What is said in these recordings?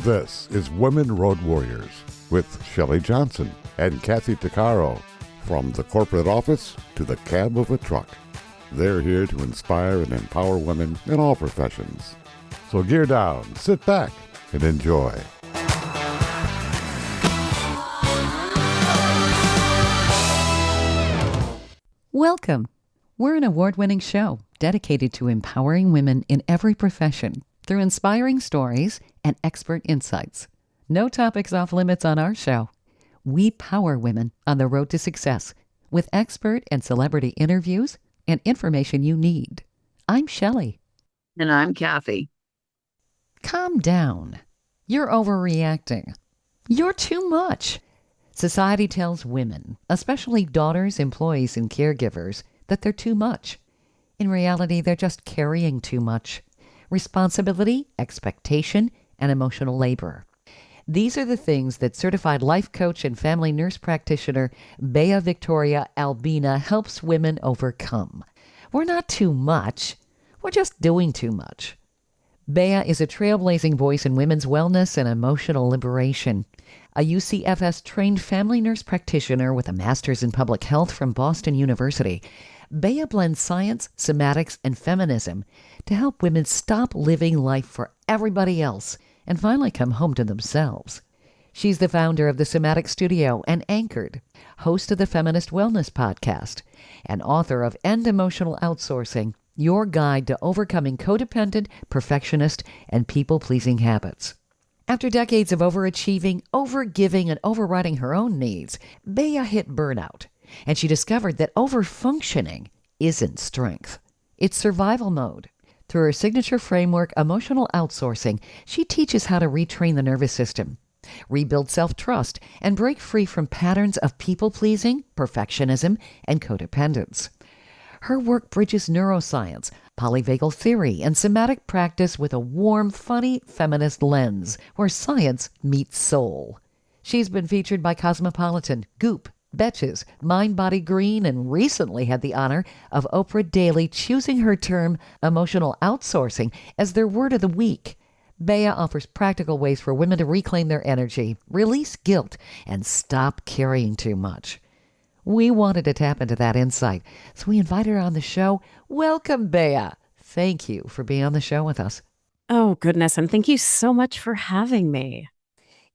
This is Women Road Warriors with Shelley Johnson and Kathy Tuccaro. From the corporate office to the cab of a truck, they're here to inspire and empower women in all professions. So gear down, sit back, and enjoy. Welcome. We're an award-winning show dedicated to empowering women in every profession through inspiring stories and expert insights. No topics off limits on our show. We power women on the road to success with expert and celebrity interviews and information you need. I'm Shelley. And I'm Kathy. Calm down. You're overreacting. You're too much. Society tells women, especially daughters, employees, and caregivers, that they're too much. In reality, they're just carrying too much. Responsibility, expectation, and emotional labor. These are the things that certified life coach and family nurse practitioner Bea Albina helps women overcome. We're not too much. We're just doing too much. Bea is a trailblazing voice in women's wellness and emotional liberation. A UCSF-trained Family Nurse Practitioner with a master's in public health from Boston University, Bea blends science, somatics, and feminism to help women stop living life for everybody else and finally come home to themselves. She's the founder of the Somatic Studio and Anchored, host of the Feminist Wellness Podcast, and author of End Emotional Outsourcing, your guide to overcoming codependent, perfectionist, and people-pleasing habits. After decades of overachieving, overgiving, and overriding her own needs, Bea hit burnout, and she discovered that overfunctioning isn't strength. It's survival mode. Through her signature framework, Emotional Outsourcing, she teaches how to retrain the nervous system, rebuild self-trust, and break free from patterns of people-pleasing, perfectionism, and codependence. Her work bridges neuroscience, polyvagal theory, and somatic practice with a warm, funny, feminist lens where science meets soul. She's been featured by Cosmopolitan, Goop, Betches, Mind Body Green, and recently had the honor of Oprah Daily choosing her term emotional outsourcing as their word of the week. Bea offers practical ways for women to reclaim their energy, release guilt, and stop carrying too much. We wanted to tap into that insight, so we invited her on the show. Welcome, Bea. Thank you for being on the show with us. Oh, goodness. And thank you so much for having me.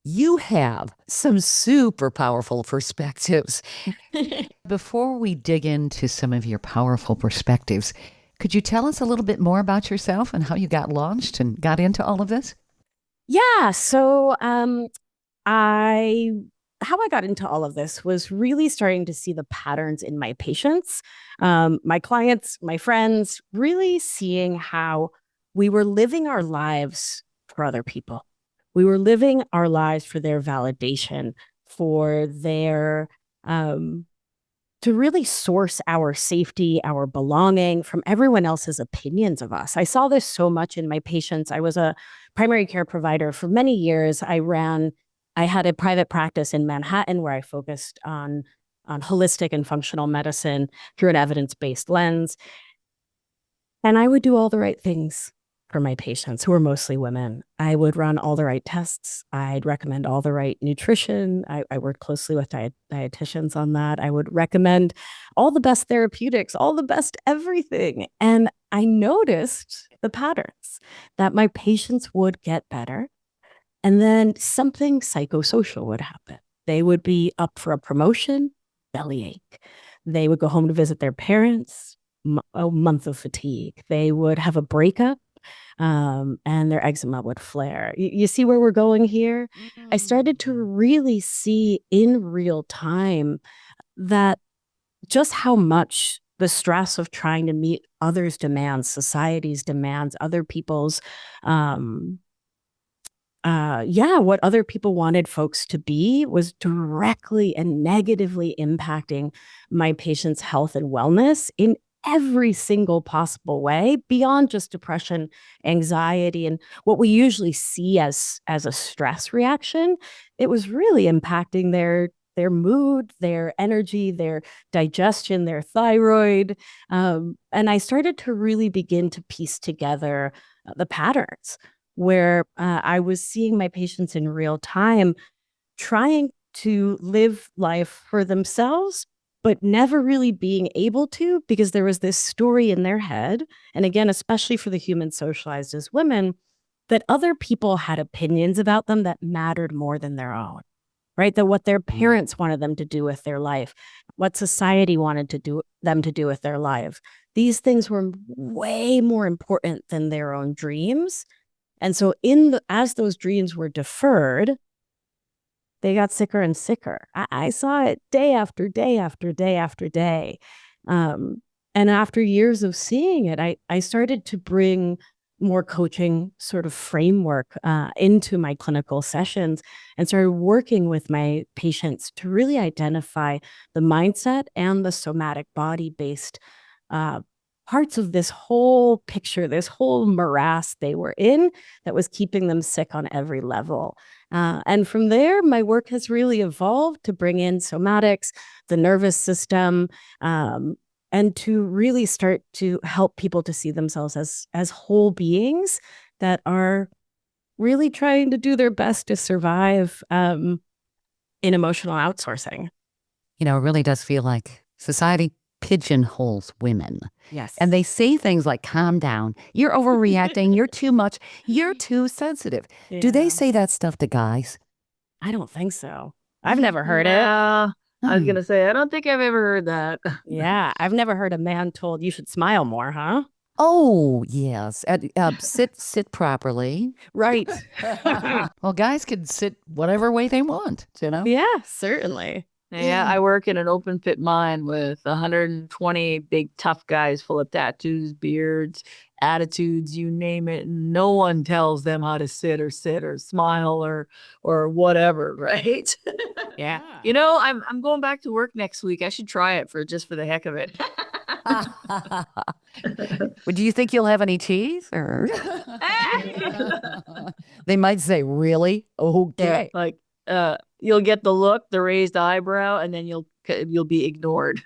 You have some super powerful perspectives. Before we dig into some of your powerful perspectives, could you tell us a little bit more about yourself and how you got launched and got into all of this? Yeah. So how I got into all of this was really starting to see the patterns in my patients, my clients, my friends, really seeing how we were living our lives for other people. We were living our lives for their validation, for their, to really source our safety, our belonging from everyone else's opinions of us. I saw this so much in my patients. I was a primary care provider for many years. I had a private practice in Manhattan where I focused on holistic and functional medicine through an evidence-based lens. And I would do all the right things for my patients, who were mostly women. I would run all the right tests. I'd recommend all the right nutrition. I worked closely with dietitians on that. I would recommend all the best therapeutics, all the best everything. And I noticed the patterns that my patients would get better. And then something psychosocial would happen. They would be up for a promotion, bellyache. They would go home to visit their parents, a month of fatigue. They would have a breakup, and their eczema would flare. You see where we're going here? I started to really see in real time that just how much the stress of trying to meet others' demands, society's demands, other people's what other people wanted folks to be was directly and negatively impacting my patients' health and wellness in every single possible way, beyond just depression, anxiety, and what we usually see as a stress reaction. It was really impacting their mood, their energy, their digestion, their thyroid. And I started to really begin to piece together the patterns where I was seeing my patients in real time, trying to live life for themselves, but never really being able to, because there was this story in their head. And again, especially for the humans socialized as women, that other people had opinions about them that mattered more than their own, right? That what their parents wanted them to do with their life, what society wanted to do them to do with their life. These things were way more important than their own dreams. And so as those dreams were deferred, they got sicker and sicker. I saw it day after day after day after day. And after years of seeing it, I started to bring more coaching sort of framework into my clinical sessions and started working with my patients to really identify the mindset and the somatic body-based parts of this whole picture, this whole morass they were in that was keeping them sick on every level. And from there, my work has really evolved to bring in somatics, the nervous system, and to really start to help people to see themselves as whole beings that are really trying to do their best to survive in emotional outsourcing. It really does feel like society pigeonholes women. Yes. And they say things like, calm down, you're overreacting, you're too much, you're too sensitive. Yeah. Do they say that stuff to guys? I don't think so. I've never heard it. I was going to say, I don't think I've ever heard that. Yeah, I've never heard a man told you should smile more, huh? Oh, yes. Sit properly. Right. Well, guys can sit whatever way they want, Yeah, certainly. Yeah, I work in an open pit mine with 120 big tough guys full of tattoos, beards, attitudes, you name it. No one tells them how to sit or smile or whatever, right? Yeah. I'm going back to work next week. I should try it for the heck of it. Do you think you'll have any teeth? Or they might say, really? Okay. Yeah, like you'll get the look, the raised eyebrow, and then you'll be ignored.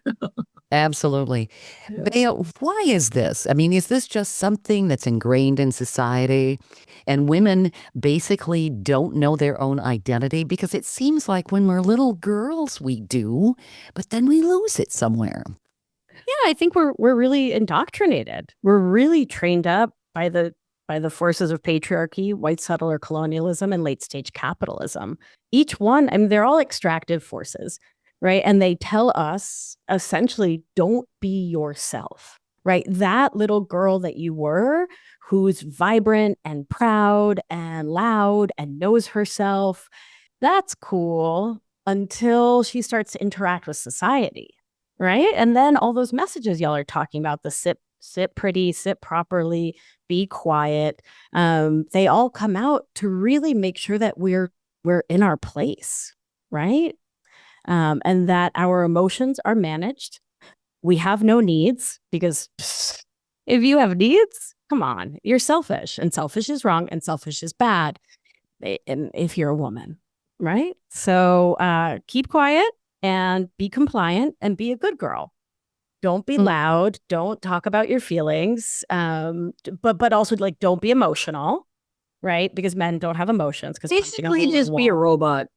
Absolutely. Bea, why is this? I mean, is this just something that's ingrained in society and women basically don't know their own identity? Because it seems like when we're little girls, we do, but then we lose it somewhere. Yeah, I think we're really indoctrinated. We're really trained up by the forces of patriarchy, white settler colonialism, and late stage capitalism. Each one, I mean, they're all extractive forces, right? And they tell us essentially, don't be yourself, right? That little girl that you were, who's vibrant and proud and loud and knows herself, that's cool until she starts to interact with society, right? And then all those messages y'all are talking about, the sit pretty, sit properly, be quiet. They all come out to really make sure that we're in our place, right? And that our emotions are managed. We have no needs, because if you have needs, come on, you're selfish, and selfish is wrong and selfish is bad. And if you're a woman, right? So keep quiet and be compliant and be a good girl. Don't be loud. Don't talk about your feelings. But also, like, don't be emotional, right? Because men don't have emotions. Basically, just be a robot.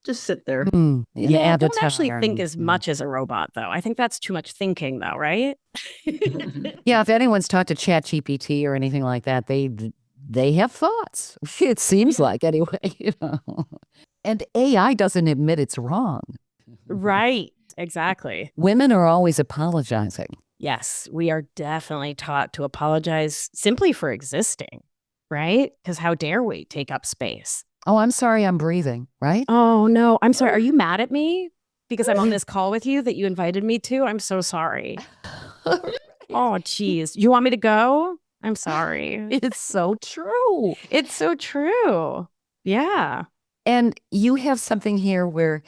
Just sit there. Yeah, don't actually think as much as a robot, though. I think that's too much thinking, though, right? Yeah, if anyone's talked to ChatGPT or anything like that, they have thoughts. It seems like, anyway. And AI doesn't admit it's wrong. Right. Exactly. Women are always apologizing. Yes, we are definitely taught to apologize simply for existing, right? Because how dare we take up space? Oh, I'm sorry, I'm breathing, right? Oh, no, I'm sorry. Are you mad at me because I'm on this call with you that you invited me to? I'm so sorry. Oh, geez. You want me to go? I'm sorry. It's so true. It's so true. Yeah. And you have something here where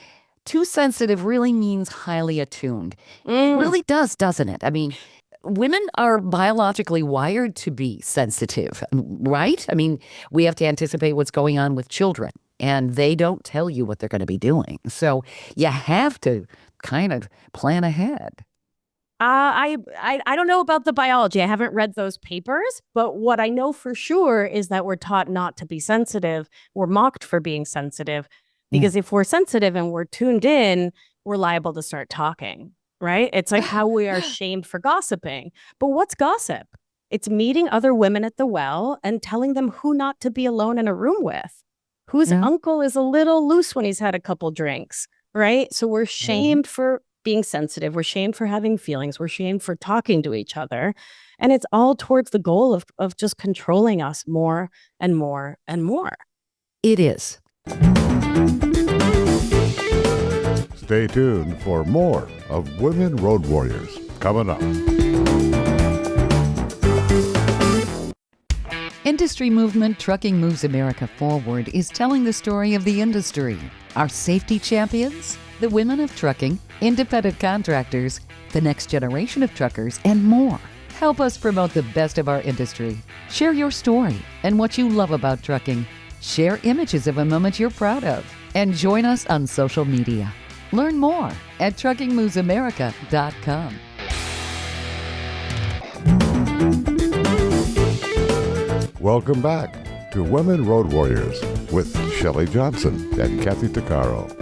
too sensitive really means highly attuned. It really does, doesn't it? I mean, women are biologically wired to be sensitive, right? I mean, we have to anticipate what's going on with children, and they don't tell you what they're going to be doing. So you have to kind of plan ahead. I don't know about the biology. I haven't read those papers, but what I know for sure is that we're taught not to be sensitive. We're mocked for being sensitive because if we're sensitive and we're tuned in, we're liable to start talking, right? It's like how we are shamed for gossiping. But what's gossip? It's meeting other women at the well and telling them who not to be alone in a room with, whose uncle is a little loose when he's had a couple drinks, right? So we're shamed for being sensitive. We're shamed for having feelings. We're shamed for talking to each other. And it's all towards the goal of just controlling us more and more and more. It is. Stay tuned for more of Women Road Warriors coming up. Industry movement Trucking Moves America Forward is telling the story of the industry. Our safety champions, the women of trucking, independent contractors, the next generation of truckers, and more. Help us promote the best of our industry. Share your story and what you love about trucking. Share images of a moment you're proud of. And join us on social media. Learn more at truckingmovesamerica.com. Welcome back to Women Road Warriors with Shelley Johnson and Kathy Tuccaro.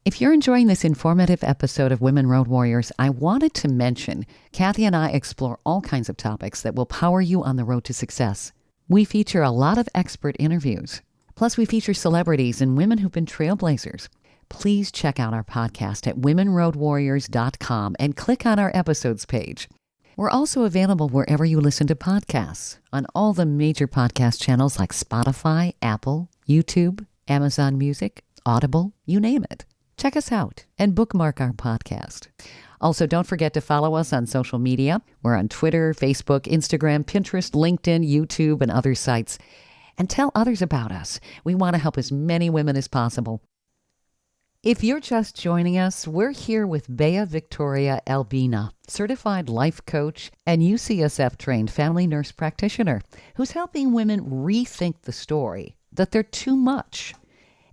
If you're enjoying this informative episode of Women Road Warriors, I wanted to mention Kathy and I explore all kinds of topics that will power you on the road to success. We feature a lot of expert interviews. Plus, we feature celebrities and women who've been trailblazers. Please check out our podcast at womenroadwarriors.com and click on our episodes page. We're also available wherever you listen to podcasts, on all the major podcast channels like Spotify, Apple, YouTube, Amazon Music, Audible, you name it. Check us out and bookmark our podcast. Also, don't forget to follow us on social media. We're on Twitter, Facebook, Instagram, Pinterest, LinkedIn, YouTube, and other sites. And tell others about us. We want to help as many women as possible. If you're just joining us, we're here with Bea Albina, certified life coach and UCSF-trained Family Nurse Practitioner, who's helping women rethink the story that they're too much.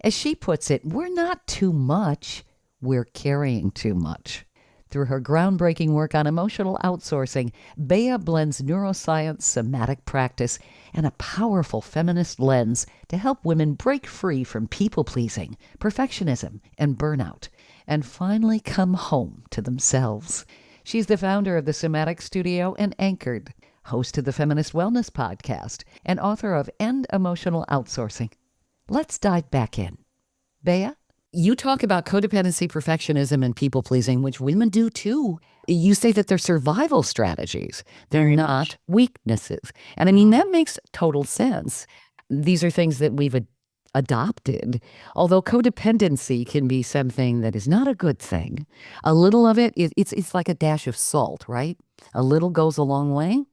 As she puts it, we're not too much, we're carrying too much. Through her groundbreaking work on emotional outsourcing, Bea blends neuroscience, somatic practice, and a powerful feminist lens to help women break free from people-pleasing, perfectionism, and burnout, and finally come home to themselves. She's the founder of the Somatic Studio and Anchored, host of the Feminist Wellness Podcast, and author of End Emotional Outsourcing. Let's dive back in. Bea? You talk about codependency, perfectionism, and people-pleasing, which women do too. You say that they're survival strategies. They're not weaknesses. And I mean, that makes total sense. These are things that we've adopted. Although codependency can be something that is not a good thing. A little of it, it's like a dash of salt, right? A little goes a long way.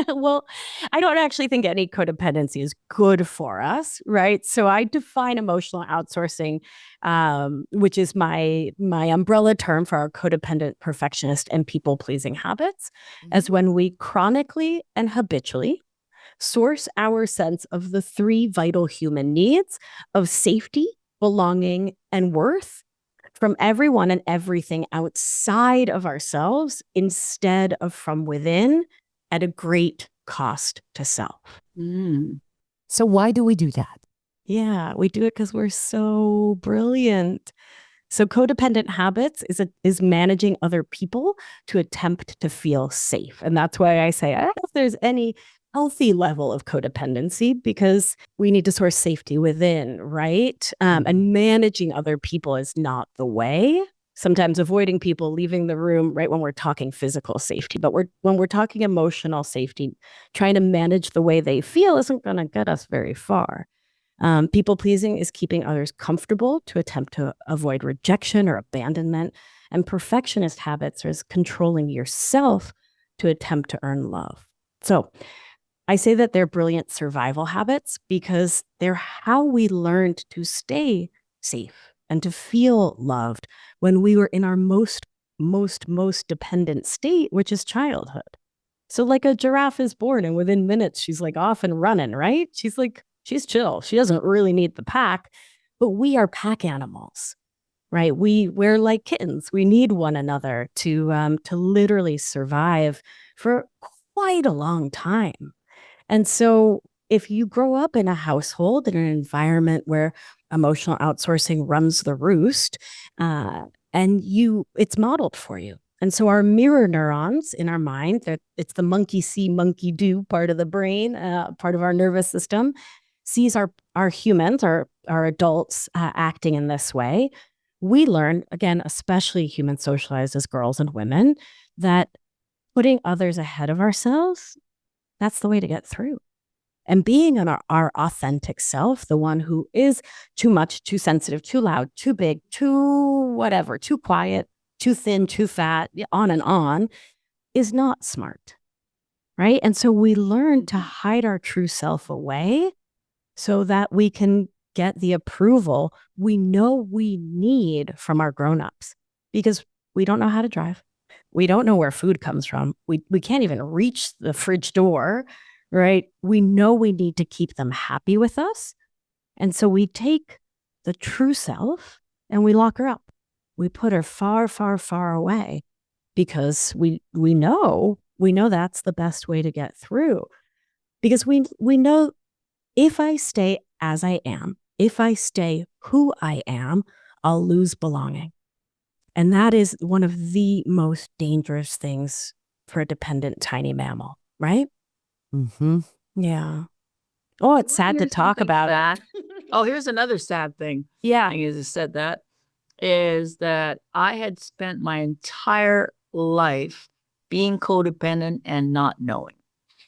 Well, I don't actually think any codependency is good for us, right? So I define emotional outsourcing, which is my umbrella term for our codependent, perfectionist, and people-pleasing habits, as when we chronically and habitually source our sense of the three vital human needs of safety, belonging, and worth from everyone and everything outside of ourselves instead of from within, at a great cost to self. So why do we do that? Yeah, we do it because we're so brilliant. So codependent habits is managing other people to attempt to feel safe. And that's why I say, I don't know if there's any healthy level of codependency because we need to source safety within, right? And managing other people is not the way. Sometimes avoiding people, leaving the room right when we're talking physical safety. But when we're talking emotional safety, trying to manage the way they feel isn't going to get us very far. People-pleasing is keeping others comfortable to attempt to avoid rejection or abandonment. And perfectionist habits is controlling yourself to attempt to earn love. So I say that they're brilliant survival habits because they're how we learned to stay safe and to feel loved when we were in our most dependent state, which is childhood. So like a giraffe is born and within minutes, she's like off and running, right? She's chill. She doesn't really need the pack, but we are pack animals. right? We're like kittens. We need one another to literally survive for quite a long time. And so if you grow up in a household, in an environment where emotional outsourcing runs the roost, and it's modeled for you. And so our mirror neurons in our mind, it's the monkey see, monkey do part of the brain, part of our nervous system, sees our humans, our adults acting in this way. We learn, again, especially human socialized as girls and women, that putting others ahead of ourselves, that's the way to get through. And being our authentic self, the one who is too much, too sensitive, too loud, too big, too whatever, too quiet, too thin, too fat, on, is not smart, right? And so we learn to hide our true self away so that we can get the approval we know we need from our grown-ups, because we don't know how to drive. We don't know where food comes from. We can't even reach the fridge door, right? We know we need to keep them happy with us. And so we take the true self and we lock her up. We put her far, far, far away because we know that's the best way to get through. Because we know if I stay as I am, if I stay who I am, I'll lose belonging. And that is one of the most dangerous things for a dependent tiny mammal, right? Mm-hmm. Yeah. Oh, it's sad to talk about it. Oh, here's another sad thing. Yeah. I just said that is that I had spent my entire life being codependent and not knowing.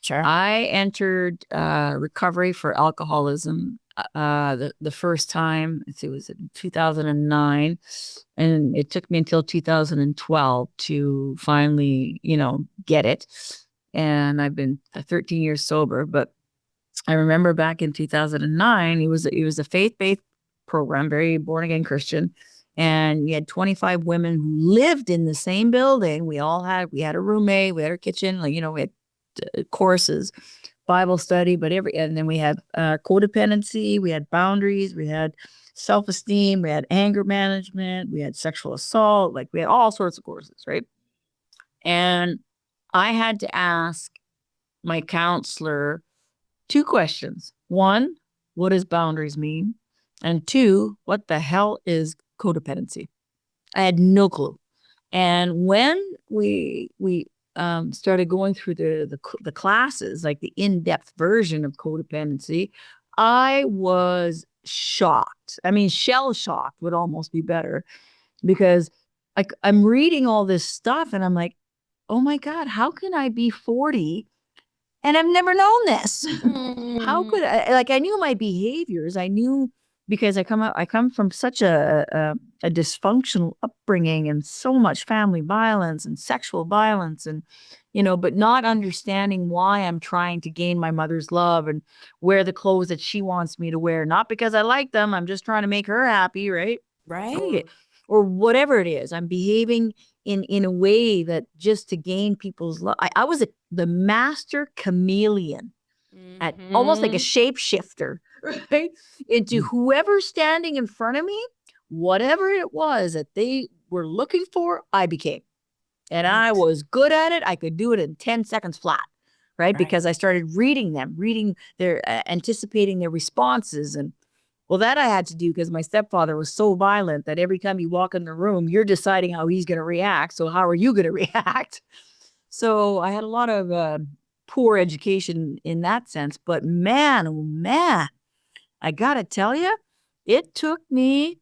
Sure. I entered recovery for alcoholism the first time. It was in 2009, and it took me until 2012 to finally, get it. And I've been 13 years sober, but I remember back in 2009, it was a faith-based program, very born again Christian. And we had 25 women who lived in the same building. We had a roommate, we had our kitchen, we had courses, Bible study, and then we had codependency, we had boundaries, we had self-esteem, we had anger management, we had sexual assault, we had all sorts of courses, right? And I had to ask my counselor 2 questions. 1, what does boundaries mean? And 2, what the hell is codependency? I had no clue. And when we started going through the classes, like the in-depth version of codependency, I was shocked. I mean, shell-shocked would almost be better, because I'm reading all this stuff and I'm like, oh my God, how can I be 40 and I've never known this? How could I? I knew my behaviors. I knew, because I come from such a dysfunctional upbringing and so much family violence and sexual violence, and but not understanding why I'm trying to gain my mother's love and wear the clothes that she wants me to wear, not because I like them. I'm just trying to make her happy, right? Right. Or whatever it is. I'm behaving in a way that just to gain people's love. I was the master chameleon, at almost like a shapeshifter, right? Into whoever's standing in front of me, whatever it was that they were looking for, I became. And I was good at it. I could do it in 10 seconds flat, right? Because I started reading their, anticipating their responses. And well, that I had to do because my stepfather was so violent that every time you walk in the room, you're deciding how he's going to react. So how are you going to react? So I had a lot of poor education in that sense. But man, oh man, I got to tell you, it took me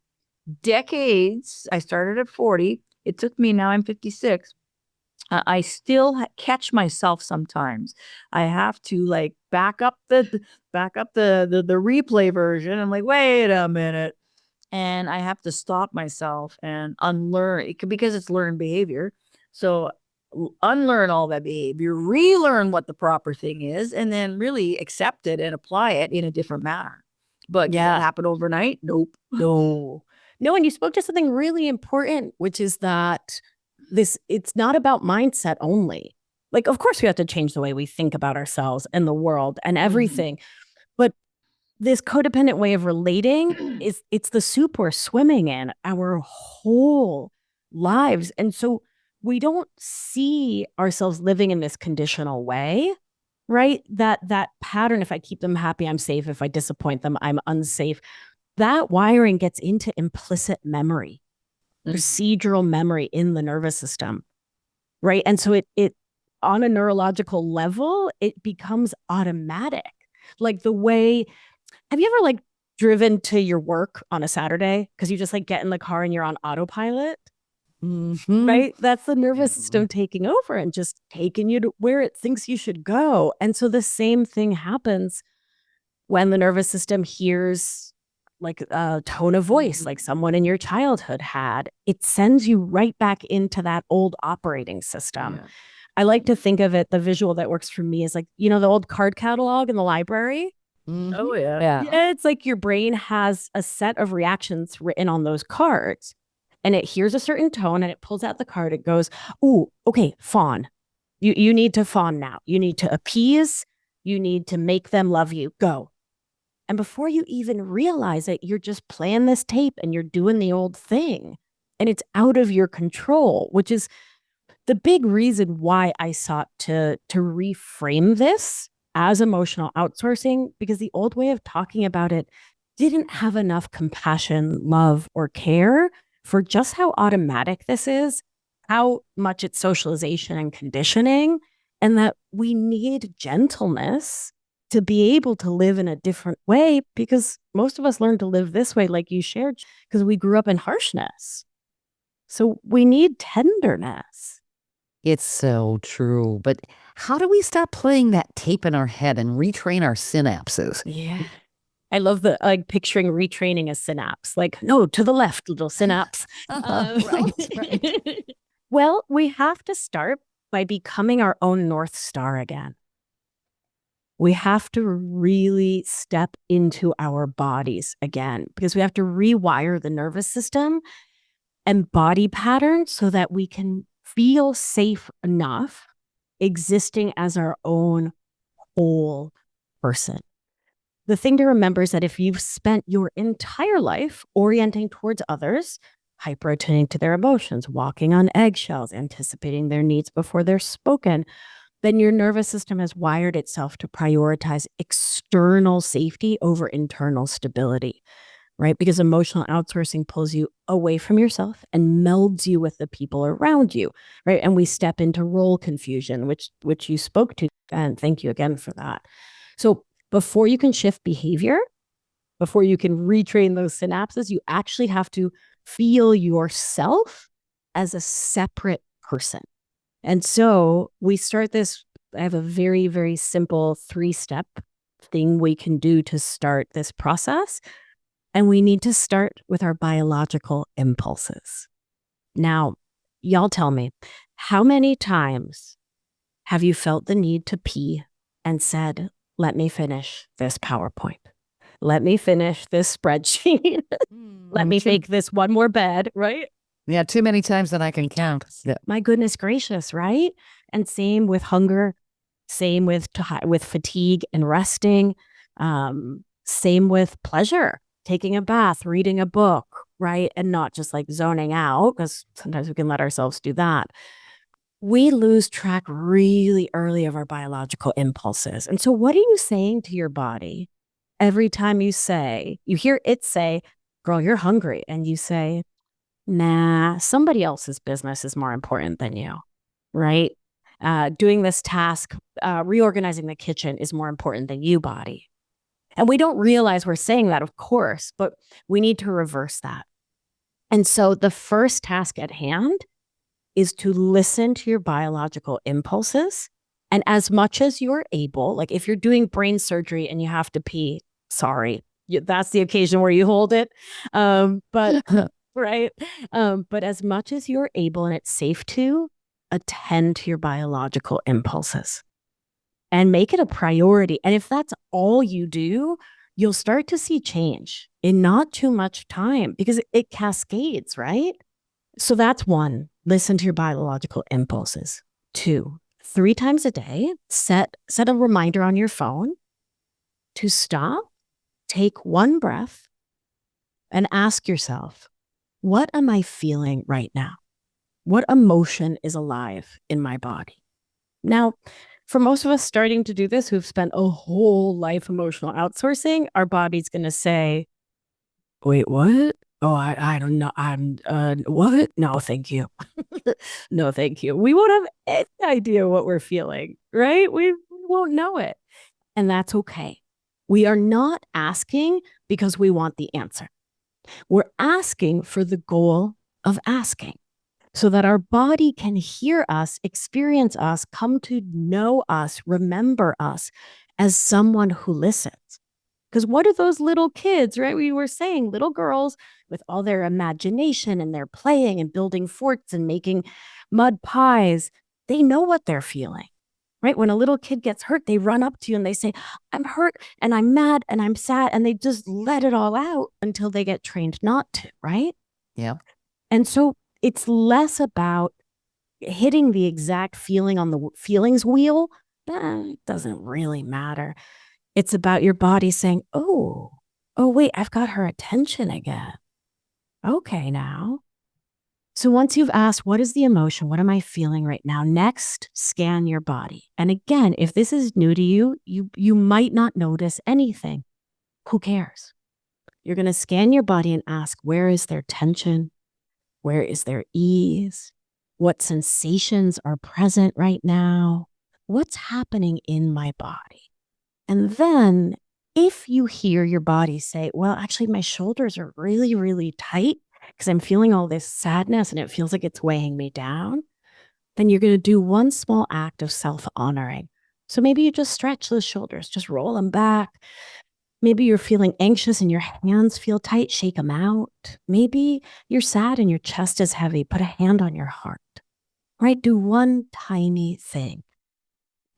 decades. I started at 40. It took me, now I'm 56. I still catch myself sometimes. I have to back up the replay version. I'm like, wait a minute. And I have to stop myself and unlearn, because it's learned behavior. So unlearn all that behavior, relearn what the proper thing is, and then really accept it and apply it in a different manner. But did that happen overnight? Nope. No. And you spoke to something really important, which is that it's not about mindset only. Of course we have to change the way we think about ourselves and the world and everything. But this codependent way of relating it's the soup we're swimming in our whole lives. And so we don't see ourselves living in this conditional way, right? That pattern, if I keep them happy, I'm safe. If I disappoint them, I'm unsafe. That wiring gets into implicit memory, procedural memory in the nervous system, right? And so it on a neurological level, it becomes automatic. Like the way, have you ever like driven to your work on a Saturday? Because you just like get in the car and you're on autopilot, right? That's the nervous system taking over and just taking you to where it thinks you should go. And so the same thing happens when the nervous system hears like a tone of voice, like someone in your childhood had. It sends you right back into that old operating system. Yeah. I like to think of it, the visual that works for me is like, you know, the old card catalog in the library. Oh, yeah. It's like your brain has a set of reactions written on those cards, and it hears a certain tone and it pulls out the card. It goes, ooh, okay, fawn. You need to fawn now. You need to appease. You need to make them love you. Go. And before you even realize it, you're just playing this tape and you're doing the old thing. And it's out of your control, which is the big reason why I sought to reframe this as emotional outsourcing, because the old way of talking about it didn't have enough compassion, love, or care for just how automatic this is, how much it's socialization and conditioning, and that we need gentleness to be able to live in a different way, because most of us learn to live this way, like you shared, because we grew up in harshness. So we need tenderness. It's so true. But how do we stop playing that tape in our head and retrain our synapses? Yeah. I love the like picturing retraining a synapse, like, no, to the left, little synapse. Right. Well, we have to start by becoming our own North Star again. We have to really step into our bodies again, because we have to rewire the nervous system and body patterns so that we can feel safe enough existing as our own whole person. The thing to remember is that if you've spent your entire life orienting towards others, hyper-attuning to their emotions, walking on eggshells, anticipating their needs before they're spoken, then your nervous system has wired itself to prioritize external safety over internal stability, right? Because emotional outsourcing pulls you away from yourself and melds you with the people around you, right? And we step into role confusion, which you spoke to, and thank you again for that. So before you can shift behavior, before you can retrain those synapses, you actually have to feel yourself as a separate person. And so we start this, I have a very, very simple 3-step thing we can do to start this process. And we need to start with our biological impulses. Now, y'all tell me, how many times have you felt the need to pee and said, let me finish this PowerPoint. Let me finish this spreadsheet. Let me make this one more bed, right? Yeah, too many times that I can count. Yeah. My goodness gracious, right? And same with hunger, same with fatigue and resting, same with pleasure, taking a bath, reading a book, right? And not just like zoning out, because sometimes we can let ourselves do that. We lose track really early of our biological impulses. And so what are you saying to your body every time you hear it say, girl, you're hungry, and you say, nah, somebody else's business is more important than you, right? Doing this task, reorganizing the kitchen is more important than you, body. And we don't realize we're saying that, of course, but we need to reverse that. And so the first task at hand is to listen to your biological impulses. And as much as you're able, like if you're doing brain surgery and you have to pee, sorry, that's the occasion where you hold it. But right. But as much as you're able and it's safe to, attend to your biological impulses and make it a priority. And if that's all you do, you'll start to see change in not too much time, because it cascades, right? So that's 1, listen to your biological impulses. 2, 3 times a day, set a reminder on your phone to stop, take one breath and ask yourself, what am I feeling right now? What emotion is alive in my body? Now, for most of us starting to do this, who've spent a whole life emotional outsourcing, our body's going to say, wait, what? Oh, I don't know. What? No, thank you. No, thank you. We won't have any idea what we're feeling, right? We won't know it. And that's okay. We are not asking because we want the answer. We're asking for the goal of asking so that our body can hear us, experience us, come to know us, remember us as someone who listens. Because what are those little kids, right? We were saying little girls with all their imagination and they're playing and building forts and making mud pies. They know what they're feeling, right? When a little kid gets hurt, they run up to you and they say, I'm hurt and I'm mad and I'm sad. And they just let it all out until they get trained not to, right? Yeah. And so it's less about hitting the exact feeling on the feelings wheel. That doesn't really matter. It's about your body saying, oh, wait, I've got her attention again. Okay, now. So once you've asked, what is the emotion? What am I feeling right now? Next, scan your body. And again, if this is new to you, you might not notice anything. Who cares? You're going to scan your body and ask, where is there tension? Where is there ease? What sensations are present right now? What's happening in my body? And then if you hear your body say, well, actually, my shoulders are really, really tight because I'm feeling all this sadness and it feels like it's weighing me down, then you're going to do one small act of self-honoring. So maybe you just stretch those shoulders, just roll them back. Maybe you're feeling anxious and your hands feel tight, shake them out. Maybe you're sad and your chest is heavy, put a hand on your heart, right? Do one tiny thing.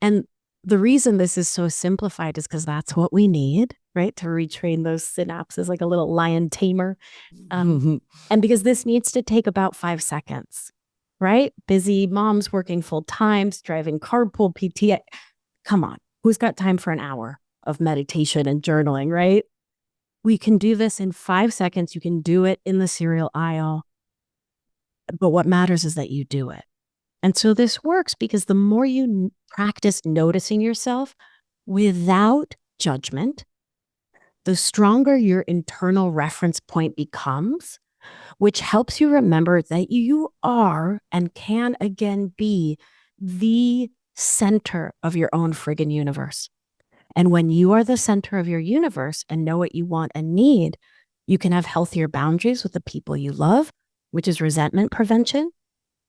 And the reason this is so simplified is because that's what we need, right? To retrain those synapses like a little lion tamer. And because this needs to take about 5 seconds, right? Busy moms working full time, driving carpool PT. Come on, who's got time for an hour of meditation and journaling, right? We can do this in 5 seconds. You can do it in the cereal aisle. But what matters is that you do it. And so this works because the more you practice noticing yourself without judgment, the stronger your internal reference point becomes, which helps you remember that you are and can again be the center of your own friggin' universe. And when you are the center of your universe and know what you want and need, you can have healthier boundaries with the people you love, which is resentment prevention.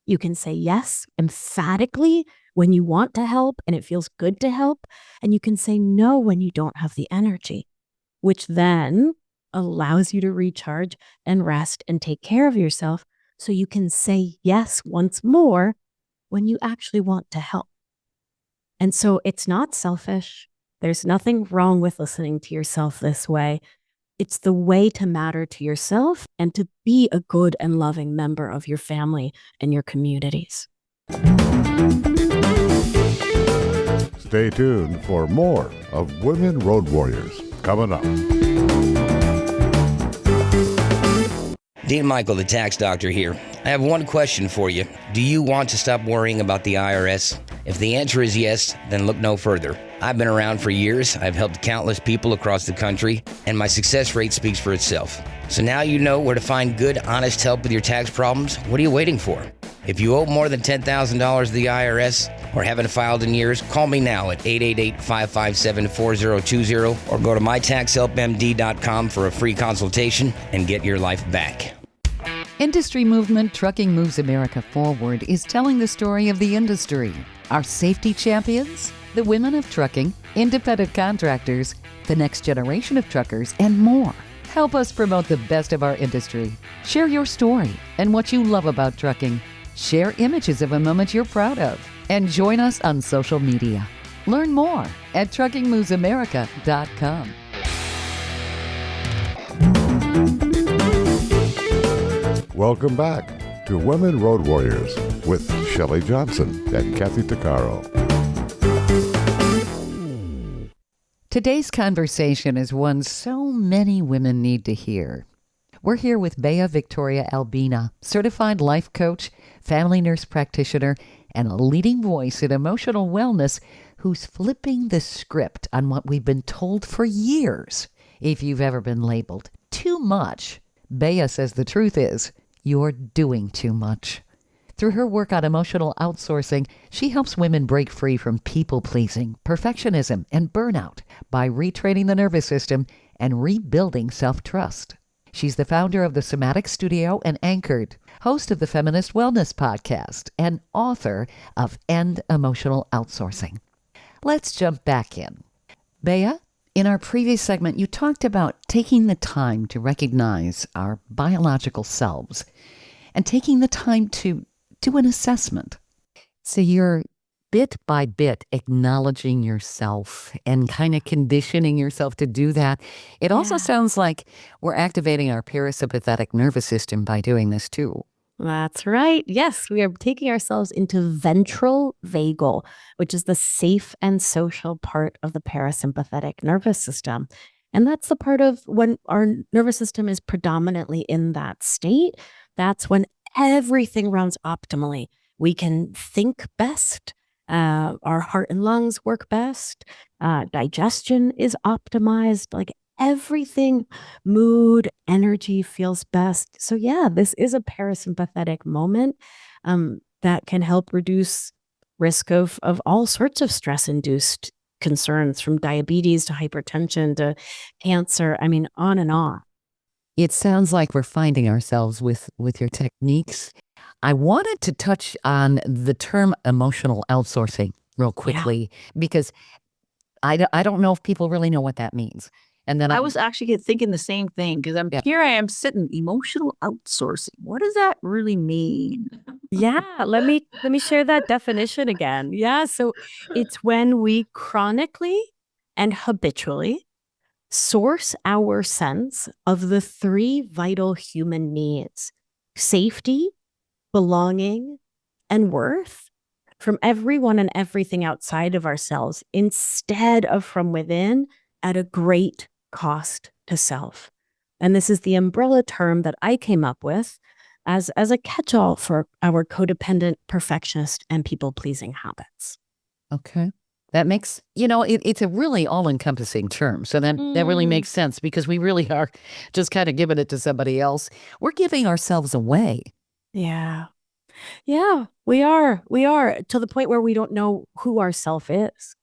You can say yes emphatically when you want to help and it feels good to help. And you can say no when you don't have the energy, which then allows you to recharge and rest and take care of yourself so you can say yes once more when you actually want to help. And so it's not selfish. There's nothing wrong with listening to yourself this way. It's the way to matter to yourself and to be a good and loving member of your family and your communities. Stay tuned for more of Women Road Warriors coming up. Dean Michael, the tax doctor here. I have one question for you. Do you want to stop worrying about the IRS? If the answer is yes, then look no further. I've been around for years. I've helped countless people across the country, and my success rate speaks for itself. So now you know where to find good, honest help with your tax problems. What are you waiting for? If you owe more than $10,000 to the IRS or haven't filed in years, call me now at 888-557-4020 or go to mytaxhelpmd.com for a free consultation and get your life back. Industry movement Trucking Moves America Forward is telling the story of the industry. Our safety champions, the women of trucking, independent contractors, the next generation of truckers, and more. Help us promote the best of our industry. Share your story and what you love about trucking. Share images of a moment you're proud of. And join us on social media. Learn more at truckingmovesamerica.com. Welcome back to Women Road Warriors with Shelley Johnson and Kathy Tuccaro. Today's conversation is one so many women need to hear. We're here with Bea Victoria Albina, certified life coach, family nurse practitioner, and a leading voice in emotional wellness who's flipping the script on what we've been told for years. If you've ever been labeled too much, Bea says the truth is you're doing too much. Through her work on emotional outsourcing, she helps women break free from people-pleasing, perfectionism, and burnout by retraining the nervous system and rebuilding self-trust. She's the founder of the Somatic Studio and Anchored, host of the Feminist Wellness Podcast, and author of End Emotional Outsourcing. Let's jump back in. Bea, in our previous segment, you talked about taking the time to recognize our biological selves and taking the time to do an assessment. So you're bit by bit acknowledging yourself and kind of conditioning yourself to do that. It also sounds like we're activating our parasympathetic nervous system by doing this too. That's right. Yes, we are taking ourselves into ventral vagal, which is the safe and social part of the parasympathetic nervous system. And that's the part of when our nervous system is predominantly in that state. That's when everything runs optimally. We can think best. Our heart and lungs work best. Digestion is optimized. Like everything, mood, energy feels best. So yeah, this is a parasympathetic moment that can help reduce risk of all sorts of stress-induced concerns, from diabetes to hypertension to cancer. I mean, on and on. It sounds like we're finding ourselves with your techniques. I wanted to touch on the term emotional outsourcing real quickly because I don't know if people really know what that means. And then I was actually thinking the same thing because here I am sitting, emotional outsourcing. What does that really mean? Yeah, let me share that definition again. Yeah, so it's when we chronically and habitually source our sense of the three vital human needs: safety, belonging, and worth from everyone and everything outside of ourselves, instead of from within, at a great cost to self. And this is the umbrella term that I came up with as a catch-all for our codependent, perfectionist, and people-pleasing habits. Okay. That makes, it's a really all-encompassing term. So that really makes sense because we really are just kind of giving it to somebody else. We're giving ourselves away. Yeah. Yeah, we are. We are, to the point where we don't know who our self is.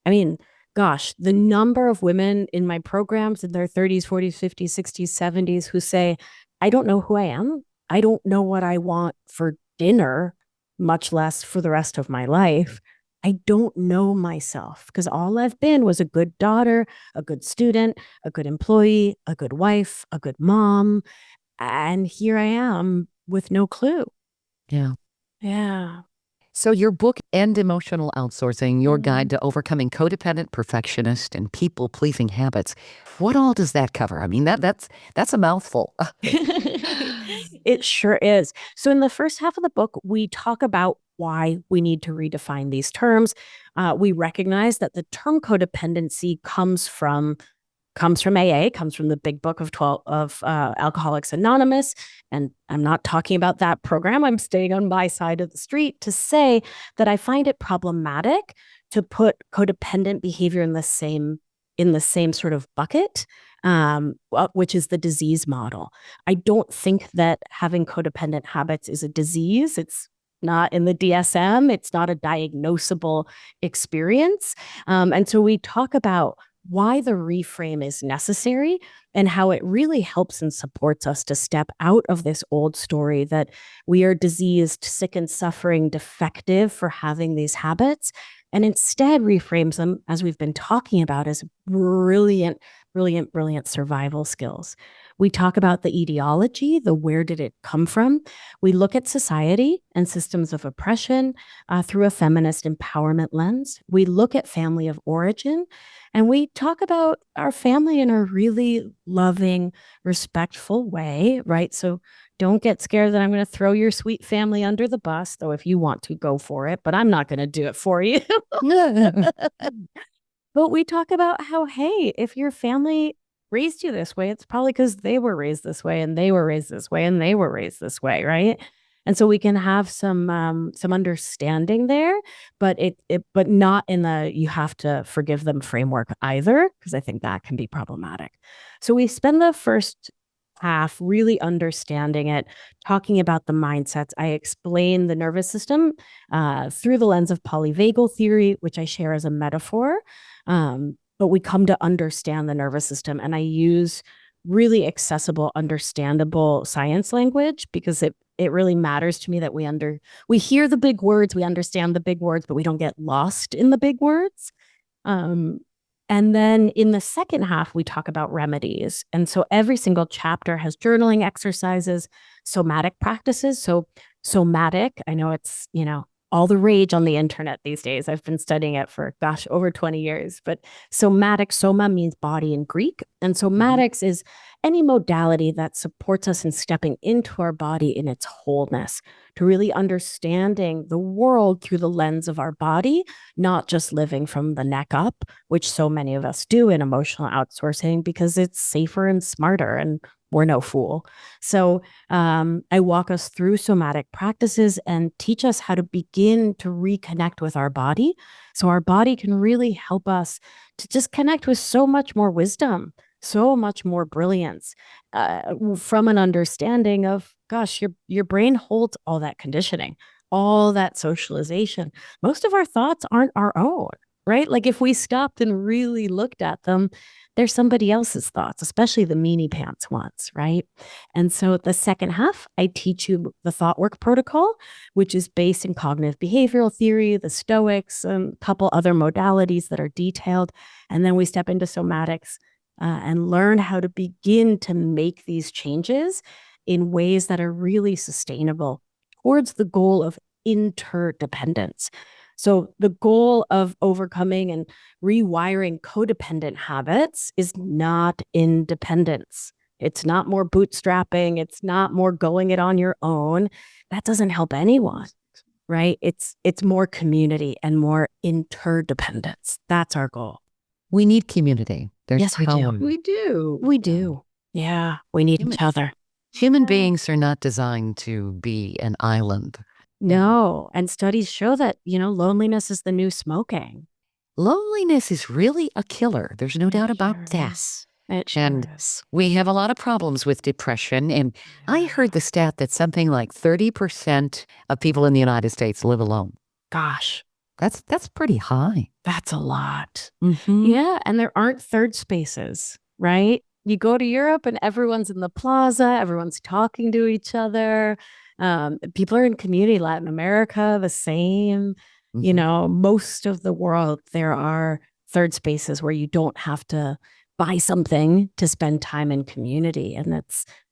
I mean, gosh, the number of women in my programs in their 30s, 40s, 50s, 60s, 70s who say, I don't know who I am. I don't know what I want for dinner, much less for the rest of my life. I don't know myself because all I've been was a good daughter, a good student, a good employee, a good wife, a good mom. And here I am with no clue. Yeah. Yeah. So your book, End Emotional Outsourcing, Your Guide to Overcoming Codependent, Perfectionist, and People-Pleasing Habits. What all does that cover? I mean, that's a mouthful. It sure is. So in the first half of the book, we talk about why we need to redefine these terms. We recognize that the term codependency comes from AA, comes from the big book of Alcoholics Anonymous. And I'm not talking about that program. I'm staying on my side of the street to say that I find it problematic to put codependent behavior in the same sort of bucket, which is the disease model. I don't think that having codependent habits is a disease. It's not in the DSM. It's not a diagnosable experience. And so we talk about why the reframe is necessary and how it really helps and supports us to step out of this old story that we are diseased, sick and suffering, defective for having these habits, and instead reframes them, as we've been talking about, as brilliant survival skills. We talk about the etiology, the where did it come from. We look at society and systems of oppression through a feminist empowerment lens. We look at family of origin, and we talk about our family in a really loving, respectful way, right? So don't get scared that I'm going to throw your sweet family under the bus, though if you want to, go for it, but I'm not going to do it for you. But we talk about how, hey, if your family raised you this way, it's probably because they were raised this way and they were raised this way and they were raised this way, right? And so we can have some understanding there, but but not in the you have to forgive them framework either, because I think that can be problematic. So we spend the first half really understanding it, talking about the mindsets. I explain the nervous system through the lens of polyvagal theory, which I share as a metaphor. But we come to understand the nervous system, and I use really accessible, understandable science language because it really matters to me that we hear the big words, we understand the big words, but we don't get lost in the big words. And then in the second half, we talk about remedies. And so every single chapter has journaling exercises, somatic practices. So somatic, I know it's, all the rage on the internet these days. I've been studying it for, over 20 years. But somatic, soma means body in Greek. And somatics is any modality that supports us in stepping into our body in its wholeness, to really understanding the world through the lens of our body, not just living from the neck up, which so many of us do in emotional outsourcing because it's safer and smarter, and we're no fool. So I walk us through somatic practices and teach us how to begin to reconnect with our body, so our body can really help us to just connect with so much more wisdom, so much more brilliance, from an understanding of, gosh, your brain holds all that conditioning, all that socialization. Most of our thoughts aren't our own, right? Like if we stopped and really looked at them, they're somebody else's thoughts, especially the meanie pants ones, right? And so the second half, I teach you the thought work protocol, which is based in cognitive behavioral theory, the Stoics, and a couple other modalities that are detailed. And then we step into somatics and learn how to begin to make these changes in ways that are really sustainable towards the goal of interdependence. So the goal of overcoming and rewiring codependent habits is not independence. It's not more bootstrapping. It's not more going it on your own. That doesn't help anyone, right? It's more community and more interdependence. That's our goal. We need community. Yes, we do. We do. We do. Yeah, we need each other. Human beings are not designed to be an island. No. And studies show that, loneliness is the new smoking. Loneliness is really a killer. There's no doubt about that. It sure is. We have a lot of problems with depression. And I heard the stat that something like 30% of people in the United States live alone. Gosh. That's pretty high. That's a lot. Mm-hmm. Yeah. And there aren't third spaces, right? You go to Europe and everyone's in the plaza, everyone's talking to each other. People are in community. Latin America, the same. Mm-hmm. Most of the world, there are third spaces where you don't have to buy something to spend time in community. And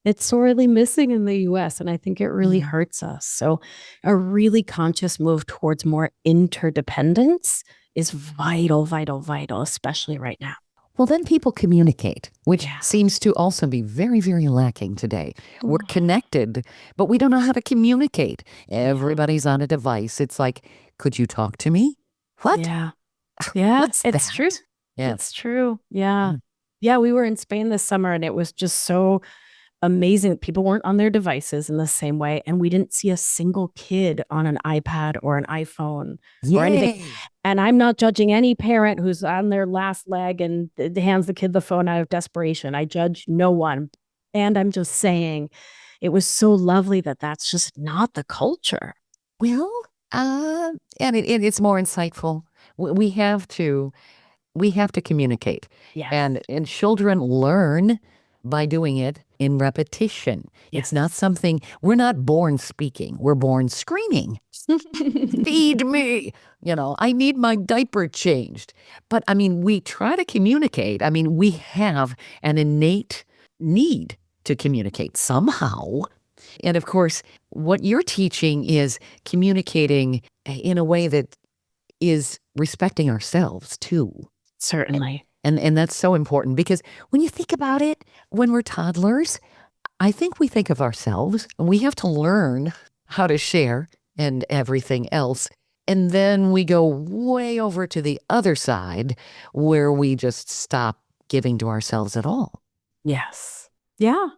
it's sorely missing in the US. And I think it really hurts us. So a really conscious move towards more interdependence is vital, vital, vital, especially right now. Well, then people communicate, which seems to also be very, very lacking today. We're connected, but we don't know how to communicate. Everybody's on a device. It's like, could you talk to me? What? Yeah. Yeah, What's it's that? true. Yeah. It's true. Yeah. Yeah, we were in Spain this summer and it was just so amazing. People weren't on their devices in the same way. And we didn't see a single kid on an iPad or an iPhone or anything. And I'm not judging any parent who's on their last leg and hands the kid the phone out of desperation. I judge no one. And I'm just saying it was so lovely that that's just not the culture. Well, and it's more insightful. We have to communicate. Yes. And children learn by doing it in repetition. Yes. It's not something, we're not born speaking. We're born screaming. Feed me. I need my diaper changed. But we try to communicate. We have an innate need to communicate somehow. And of course, what you're teaching is communicating in a way that is respecting ourselves too. Certainly. And that's so important because when you think about it, when we're toddlers, I think we think of ourselves and we have to learn how to share and everything else. And then we go way over to the other side where we just stop giving to ourselves at all. Yes. Yeah.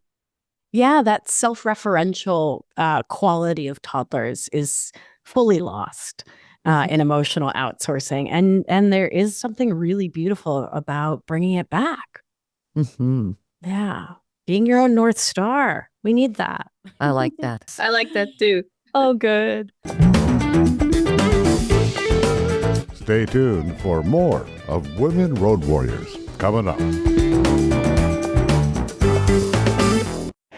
Yeah, that self-referential quality of toddlers is fully lost in emotional outsourcing. And there is something really beautiful about bringing it back. Mm-hmm. Yeah. Being your own North Star. We need that. I like that. I like that too. Oh, good. Stay tuned for more of Women Road Warriors coming up.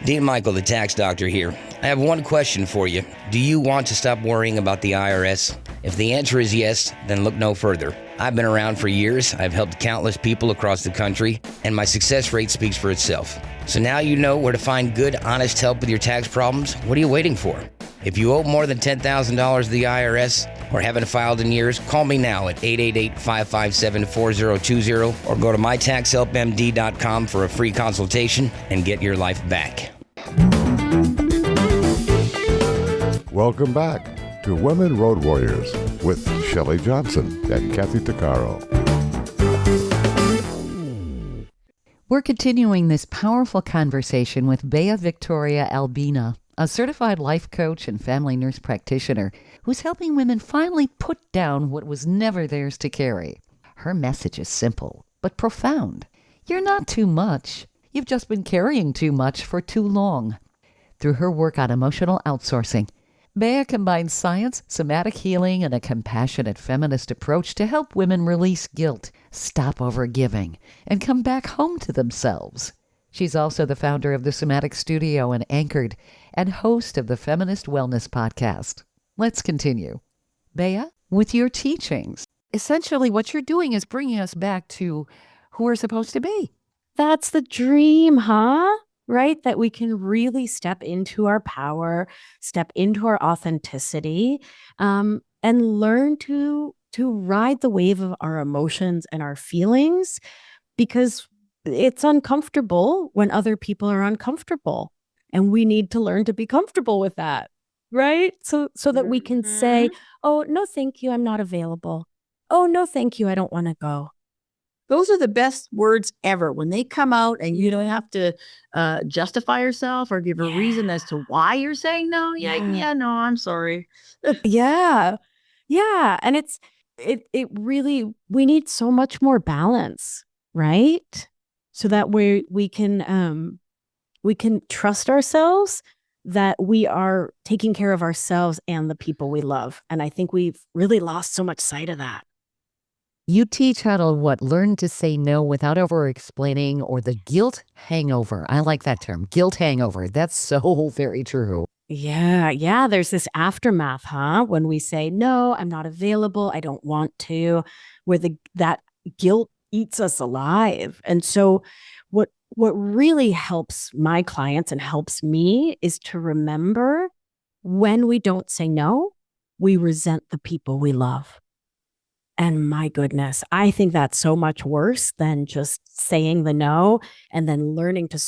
Dean Michael, the tax doctor here. I have one question for you. Do you want to stop worrying about the IRS? If the answer is yes, then look no further. I've been around for years, I've helped countless people across the country, and my success rate speaks for itself. So now you know where to find good, honest help with your tax problems. What are you waiting for? If you owe more than $10,000 to the IRS or haven't filed in years, call me now at 888-557-4020 or go to mytaxhelpmd.com for a free consultation and get your life back. Welcome back to Women Road Warriors with Shelley Johnson and Kathy Tuccaro. We're continuing this powerful conversation with Bea Victoria Albina, a certified life coach and family nurse practitioner who's helping women finally put down what was never theirs to carry. Her message is simple, but profound. You're not too much. You've just been carrying too much for too long. Through her work on emotional outsourcing, Bea combines science, somatic healing, and a compassionate feminist approach to help women release guilt, stop overgiving, and come back home to themselves. She's also the founder of the Somatic Studio and Anchored, and host of the Feminist Wellness Podcast. Let's continue. Bea, with your teachings, essentially what you're doing is bringing us back to who we're supposed to be. That's the dream, huh? Right? That we can really step into our power, step into our authenticity, and learn to ride the wave of our emotions and our feelings, because it's uncomfortable when other people are uncomfortable. And we need to learn to be comfortable with that, right? So that we can say, oh, no, thank you, I'm not available. Oh, no, thank you, I don't want to go. Those are the best words ever when they come out and you don't have to justify yourself or give a reason as to why you're saying no. Yeah, no, I'm sorry. Yeah. And it really, we need so much more balance, right? So that we can trust ourselves, that we are taking care of ourselves and the people we love. And I think we've really lost so much sight of that. You teach how to learn to say no without over-explaining, or the guilt hangover. I like that term, guilt hangover. That's so very true. Yeah. There's this aftermath, huh? When we say, no, I'm not available, I don't want to, where that guilt eats us alive. And so what really helps my clients and helps me is to remember, when we don't say no, we resent the people we love. And my goodness, I think that's so much worse than just saying the no and then learning to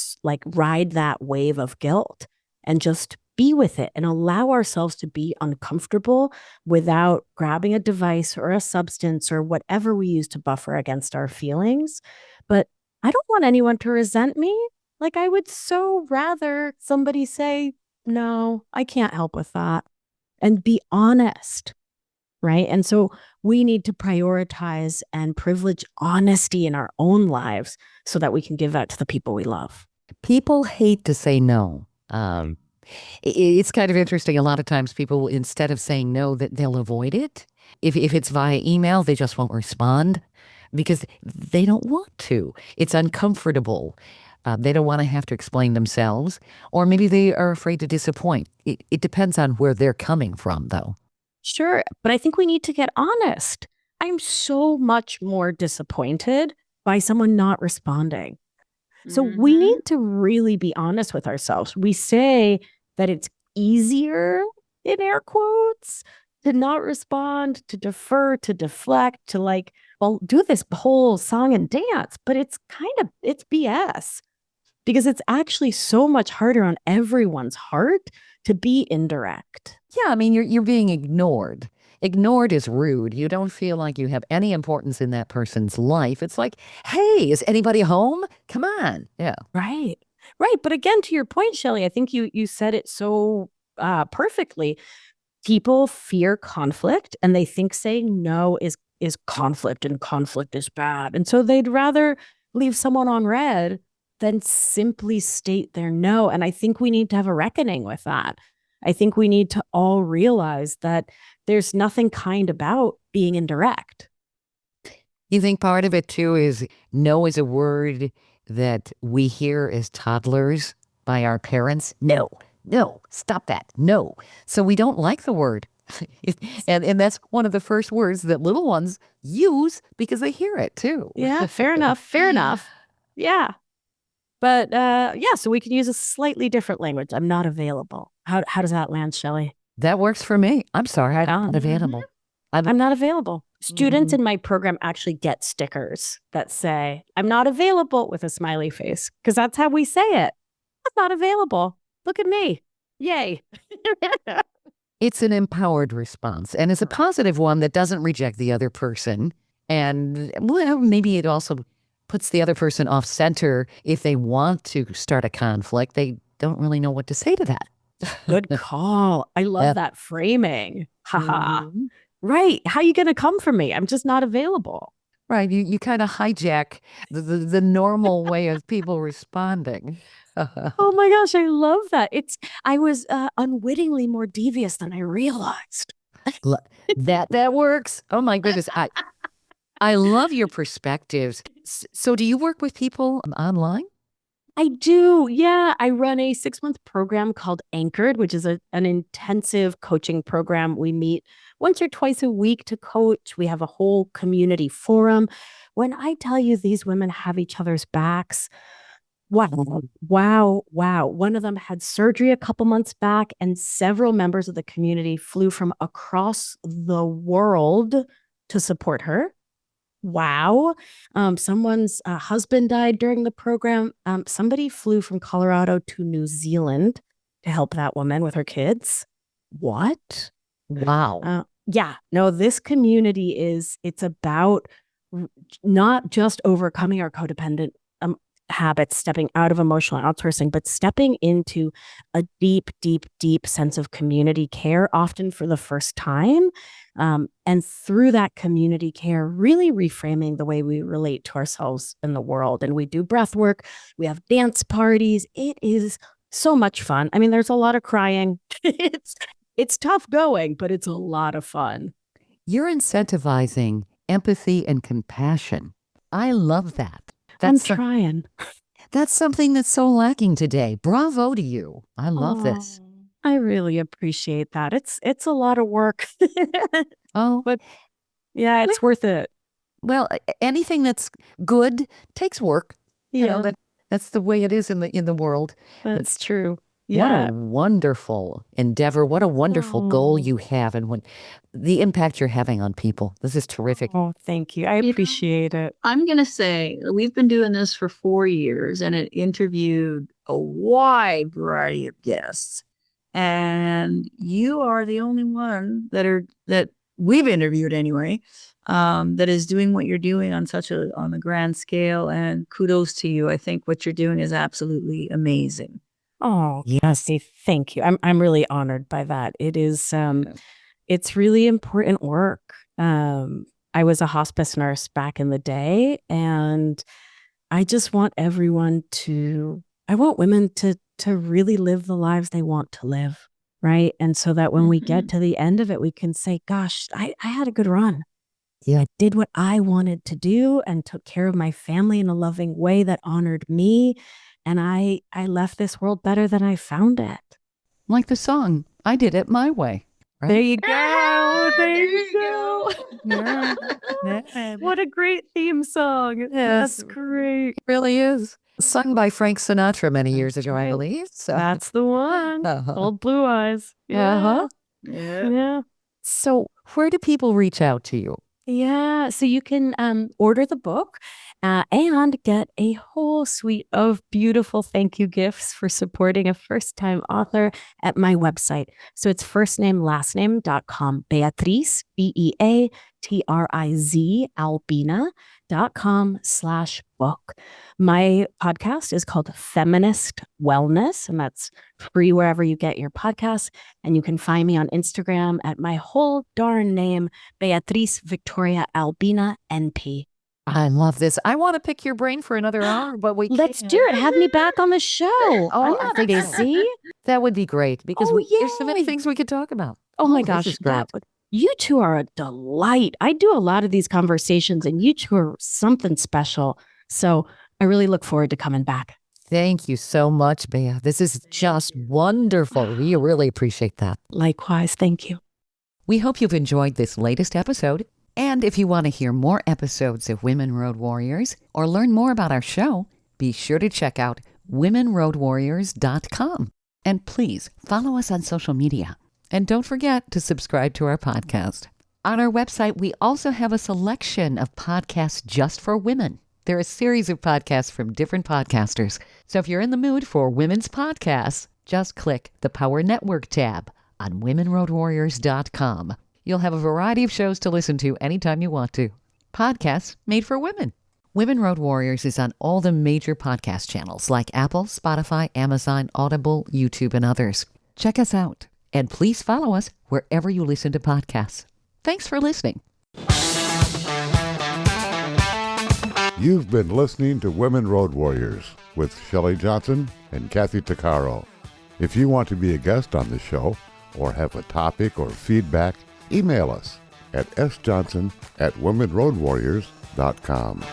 ride that wave of guilt and just be with it and allow ourselves to be uncomfortable without grabbing a device or a substance or whatever we use to buffer against our feelings. But I don't want anyone to resent me. Like, I would so rather somebody say, no, I can't help with that, and be honest. Right. And so we need to prioritize and privilege honesty in our own lives so that we can give that to the people we love. People hate to say no. It's kind of interesting. A lot of times people, instead of saying no, that they'll avoid it. If it's via email, they just won't respond because they don't want to. It's uncomfortable. They don't want to have to explain themselves, or maybe they are afraid to disappoint. It depends on where they're coming from, though. Sure. But I think we need to get honest. I'm so much more disappointed by someone not responding. So we need to really be honest with ourselves. We say that it's easier, in air quotes, to not respond, to defer, to deflect, to do this whole song and dance, but it's BS, because it's actually so much harder on everyone's heart to be indirect. Yeah, I mean, you're being ignored. ignored is rude. You don't feel like you have any importance in that person's life. It's like, hey, is anybody home? Come on. Yeah. Right. Right. But again, to your point, Shelley, I think you said it so perfectly. People fear conflict and they think saying no is conflict and conflict is bad. And so they'd rather leave someone on red than simply state their no. And I think we need to have a reckoning with that. I think we need to all realize that there's nothing kind about being indirect. You think part of it too is no is a word that we hear as toddlers by our parents? No, stop that. No. So we don't like the word. and that's one of the first words that little ones use because they hear it too. Yeah, fair enough. Fair enough. Yeah. But so we can use a slightly different language. I'm not available. How does that land, Shelley? That works for me. I'm sorry, I'm not available. I'm not available. Students in my program actually get stickers that say, I'm not available with a smiley face, because that's how we say it. I'm not available. Look at me. Yay. It's an empowered response, and it's a positive one that doesn't reject the other person. And well, maybe it also puts the other person off center if they want to start a conflict. They don't really know what to say to that. Good call. I love that framing. Haha. Right. How are you going to come for me? I'm just not available. Right. You kind of hijack the normal way of people responding. Oh my gosh, I love that. I was unwittingly more devious than I realized. That works. Oh my goodness. I love your perspectives. So do you work with people online? I do. Yeah. I run a 6-month program called Anchored, which is an intensive coaching program. We meet once or twice a week to coach. We have a whole community forum. When I tell you these women have each other's backs, wow. One of them had surgery a couple months back, and several members of the community flew from across the world to support her. Wow. Someone's husband died during the program. Somebody flew from Colorado to New Zealand to help that woman with her kids. What? Wow. No, this community it's about not just overcoming our codependent habits, stepping out of emotional outsourcing, but stepping into a deep sense of community care, often for the first time. And through that community care, really reframing the way we relate to ourselves in the world. And we do breath work. We have dance parties. It is so much fun. I mean, there's a lot of crying. It's tough going, but it's a lot of fun. You're incentivizing empathy and compassion. I love that. I'm trying. That's something that's so lacking today. Bravo to you. I love this. I really appreciate that. It's a lot of work. But yeah, it's worth it. Well, anything that's good takes work. Yeah, that's the way it is in the world. That's true. Yeah. What a wonderful endeavor. What a wonderful goal you have, and the impact you're having on people. This is terrific. Oh, thank you. I appreciate it. I'm going to say we've been doing this for 4 years, and it interviewed a wide variety of guests. And you are the only one that we've interviewed anyway, that is doing what you're doing on a grand scale. And kudos to you. I think what you're doing is absolutely amazing. Oh, yes. Thank you. I'm really honored by that. It is, it's really important work. I was a hospice nurse back in the day, and I just want women to really live the lives they want to live. Right. And so that when we get to the end of it, we can say, gosh, I had a good run. Yeah, I did what I wanted to do and took care of my family in a loving way that honored me. And I left this world better than I found it. Like the song, I did it my way. Right? There you go. There you go. Yeah. What a great theme song. Yes. That's great. It really is. Sung by Frank Sinatra many years ago, I believe. So. That's the one. Old Blue Eyes. Yeah. Yeah. So where do people reach out to you? Yeah. So you can order the book and get a whole suite of beautiful thank you gifts for supporting a first-time author at my website. So it's firstnamelastname.com, Beatriz, Beatriz, Albina.com/book. My podcast is called Feminist Wellness, and that's free wherever you get your podcasts. And you can find me on Instagram at my whole darn name, Beatriz Victoria Albina NP. I love this. I want to pick your brain for another hour, but Let's can't. do it. Have me back on the show. I'm not busy. That would be great because there's so many things we could talk about. Oh my gosh. You two are a delight. I do a lot of these conversations and you two are something special. So I really look forward to coming back. Thank you so much, Bea. This is just wonderful. We really appreciate that. Likewise. Thank you. We hope you've enjoyed this latest episode. And if you want to hear more episodes of Women Road Warriors or learn more about our show, be sure to check out womenroadwarriors.com. And please follow us on social media. And don't forget to subscribe to our podcast. On our website, we also have a selection of podcasts just for women. There are a series of podcasts from different podcasters. So if you're in the mood for women's podcasts, just click the Power Network tab on womenroadwarriors.com. You'll have a variety of shows to listen to anytime you want to. Podcasts made for women. Women Road Warriors is on all the major podcast channels like Apple, Spotify, Amazon, Audible, YouTube, and others. Check us out. And please follow us wherever you listen to podcasts. Thanks for listening. You've been listening to Women Road Warriors with Shelley Johnson and Kathy Tuccaro. If you want to be a guest on the show or have a topic or feedback, email us at sjohnson@womenroadwarriors.com.